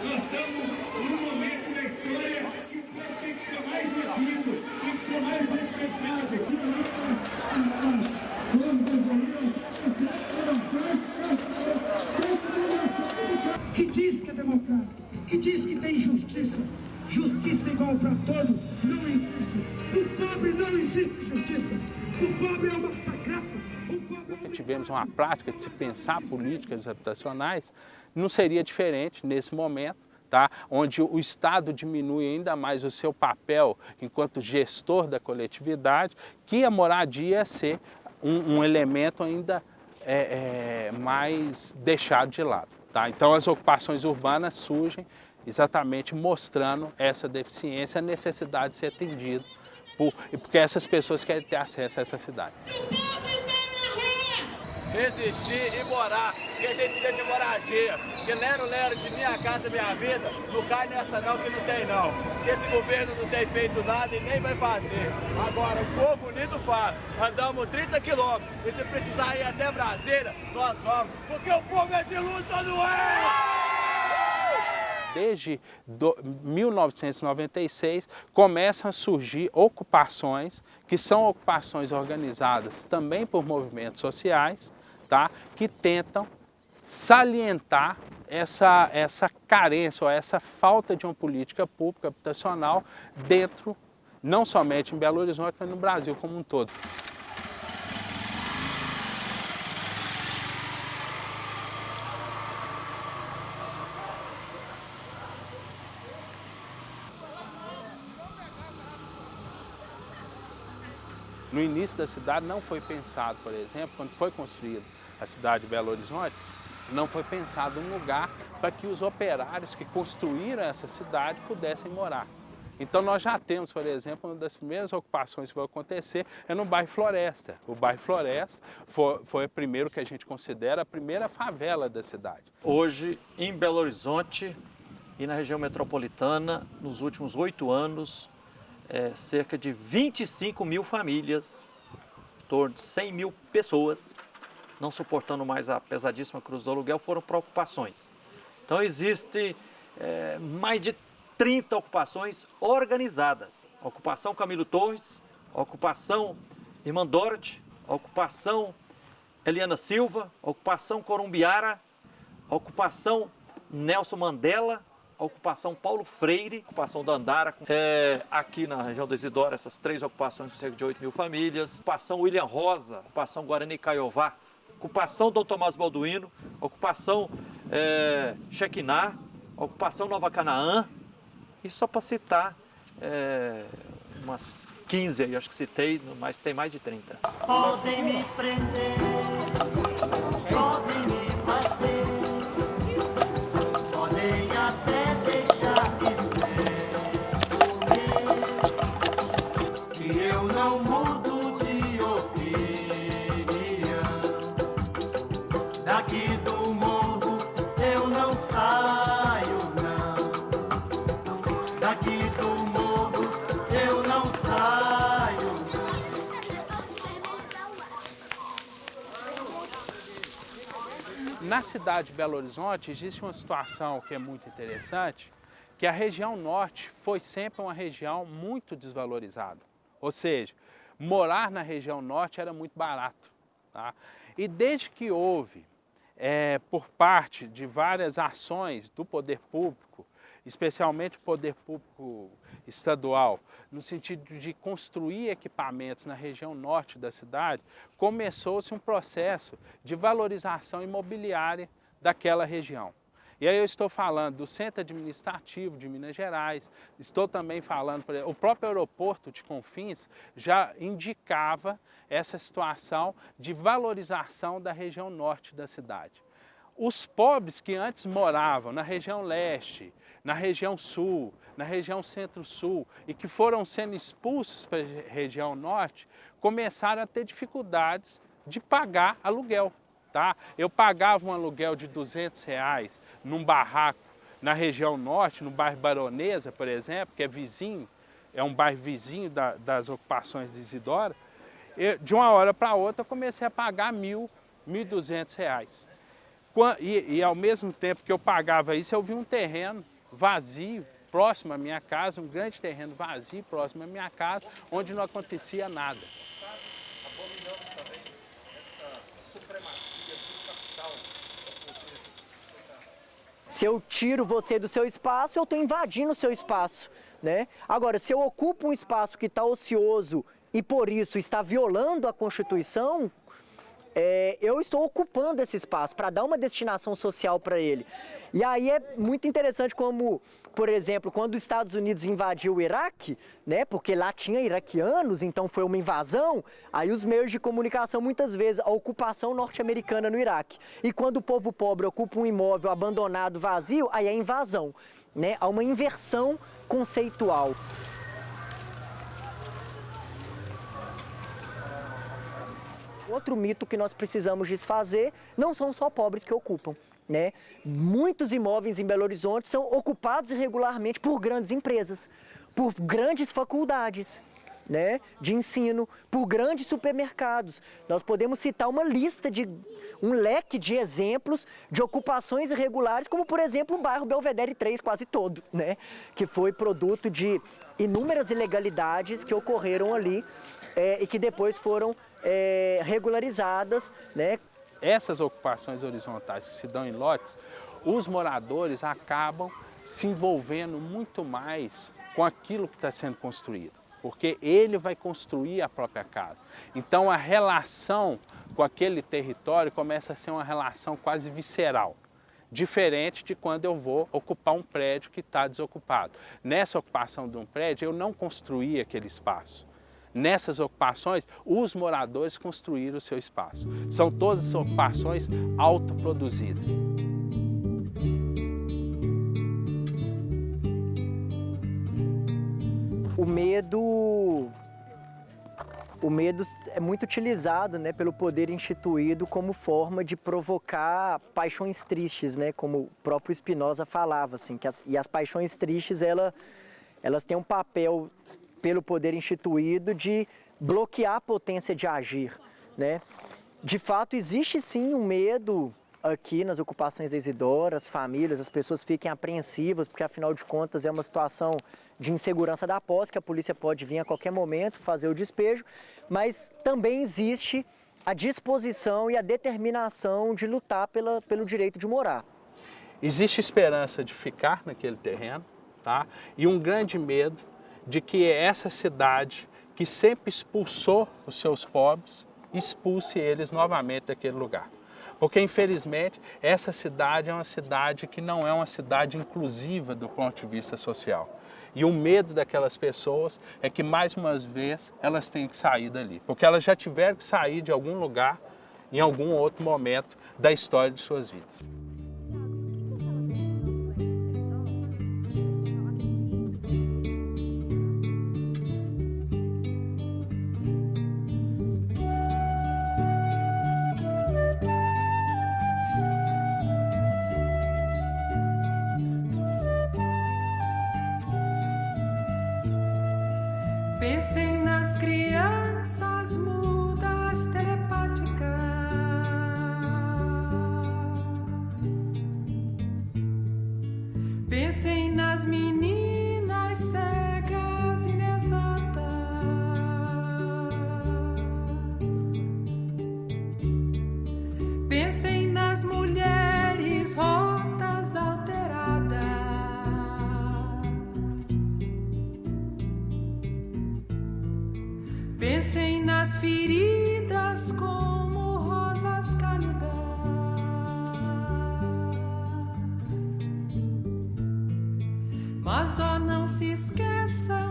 Nós estamos num momento da história que o povo tem que ser mais ouvido, tem que ser mais respeitado. Que diz que é democrático, que diz que tem justiça. Justiça igual para todos não existe. O pobre não existe justiça. O pobre é uma sacrata. Nunca tivemos uma prática de se pensar políticas habitacionais, não seria diferente nesse momento, tá? Onde o Estado diminui ainda mais o seu papel enquanto gestor da coletividade, que a moradia ia ser um elemento ainda mais deixado de lado. Tá? Então as ocupações urbanas surgem exatamente mostrando essa deficiência, a necessidade de ser atendido, porque essas pessoas querem ter acesso a essa cidade. Resistir e morar, porque a gente precisa de moradia, porque lero de minha casa, minha vida, não cai nessa não que não tem não, porque esse governo não tem feito nada e nem vai fazer. Agora o povo unido faz, andamos 30 quilômetros, e se precisar ir até Brasília, nós vamos, porque o povo é de luta, não é? Desde 1996 começam a surgir ocupações, que são ocupações organizadas também por movimentos sociais, tá? Que tentam salientar essa carência ou essa falta de uma política pública habitacional dentro, não somente em Belo Horizonte, mas no Brasil como um todo. No início da cidade não foi pensado, por exemplo, quando foi construída a cidade de Belo Horizonte, não foi pensado um lugar para que os operários que construíram essa cidade pudessem morar. Então nós já temos, por exemplo, uma das primeiras ocupações que vai acontecer é no bairro Floresta. O bairro Floresta foi o primeiro que a gente considera a primeira favela da cidade. Hoje, em Belo Horizonte e na região metropolitana, nos últimos 8 anos, cerca de 25 mil famílias, em torno de 100 mil pessoas, não suportando mais a pesadíssima cruz do aluguel, foram para ocupações. Então existe mais de 30 ocupações organizadas. Ocupação Camilo Torres, ocupação Irmã Dorothy, ocupação Eliana Silva, ocupação Corumbiara, ocupação Nelson Mandela, a ocupação Paulo Freire, ocupação Dandara, aqui na região do Isidoro, essas 3 ocupações com cerca de 8 mil famílias, ocupação William Rosa, ocupação Guarani Caiová, ocupação Dom Tomás Balduino, ocupação Chequiná, ocupação Nova Canaã, e só para citar umas 15 aí, acho que citei, mas tem mais de 30. Podem me prender, podem me bater, podem até deixar de ser, que eu não mudo de opinião. Daqui do morro eu não saio, não. Daqui do morro eu não saio, Na cidade de Belo Horizonte existe uma situação que é muito interessante, que a região norte foi sempre uma região muito desvalorizada. Ou seja, morar na região norte era muito barato. Tá? E desde que houve, por parte de várias ações do poder público, especialmente o poder público estadual, no sentido de construir equipamentos na região norte da cidade, começou-se um processo de valorização imobiliária daquela região. E aí eu estou falando do Centro Administrativo de Minas Gerais, estou também falando, por exemplo, o próprio aeroporto de Confins já indicava essa situação de valorização da região norte da cidade. Os pobres que antes moravam na região leste, na região sul, na região centro-sul e que foram sendo expulsos para a região norte, começaram a ter dificuldades de pagar aluguel. Tá? Eu pagava um aluguel de R$200 num barraco na região norte, no bairro Baronesa, por exemplo, que é vizinho, é um bairro vizinho das ocupações de Isidora. De uma hora para outra eu comecei a pagar R$1.000, R$1.200. E ao mesmo tempo que eu pagava isso, eu vi um terreno vazio, próximo à minha casa, um grande terreno vazio, próximo à minha casa, onde não acontecia nada. Abominamos também essa supremacia do capital da pobreza. Se eu tiro você do seu espaço, eu estou invadindo o seu espaço, né? Agora, se eu ocupo um espaço que está ocioso e por isso está violando a Constituição, eu estou ocupando esse espaço para dar uma destinação social para ele. E aí é muito interessante como, por exemplo, quando os Estados Unidos invadiu o Iraque, né, porque lá tinha iraquianos, então foi uma invasão, aí os meios de comunicação muitas vezes, a ocupação norte-americana no Iraque. E quando o povo pobre ocupa um imóvel abandonado, vazio, aí é invasão, né? Há uma inversão conceitual. Outro mito que nós precisamos desfazer, não são só pobres que ocupam, né? Muitos imóveis em Belo Horizonte são ocupados irregularmente por grandes empresas, por grandes faculdades, né, de ensino, por grandes supermercados. Nós podemos citar uma lista um leque de exemplos de ocupações irregulares, como por exemplo o bairro Belvedere 3, quase todo, né, que foi produto de inúmeras ilegalidades que ocorreram ali e que depois foram regularizadas, né. Essas ocupações horizontais que se dão em lotes, os moradores acabam se envolvendo muito mais com aquilo que está sendo construído, porque ele vai construir a própria casa. Então a relação com aquele território começa a ser uma relação quase visceral, diferente de quando eu vou ocupar um prédio que está desocupado. Nessa ocupação de um prédio, eu não construí aquele espaço. Nessas ocupações, os moradores construíram o seu espaço. São todas ocupações autoproduzidas. O medo é muito utilizado, né, pelo poder instituído como forma de provocar paixões tristes, né, como o próprio Spinoza falava, assim, e as paixões tristes elas têm um papel pelo poder instituído de bloquear a potência de agir, né? De fato, existe sim um medo aqui nas ocupações da Isidora, as famílias, as pessoas fiquem apreensivas, porque afinal de contas é uma situação de insegurança da posse, que a polícia pode vir a qualquer momento fazer o despejo, mas também existe a disposição e a determinação de lutar pelo direito de morar. Existe esperança de ficar naquele terreno, tá? E um grande medo de que essa cidade, que sempre expulsou os seus pobres, expulse eles novamente daquele lugar. Porque, infelizmente, essa cidade é uma cidade que não é uma cidade inclusiva do ponto de vista social. E o medo daquelas pessoas é que, mais uma vez, elas tenham que sair dali. Porque elas já tiveram que sair de algum lugar, em algum outro momento da história de suas vidas. Pensem nas crianças mudas telepáticas. Pensem nas meninas cegas inexatas. Pensem nas mulheres rotas alteradas. Pensem nas feridas como rosas cálidas. Mas ó, não se esqueça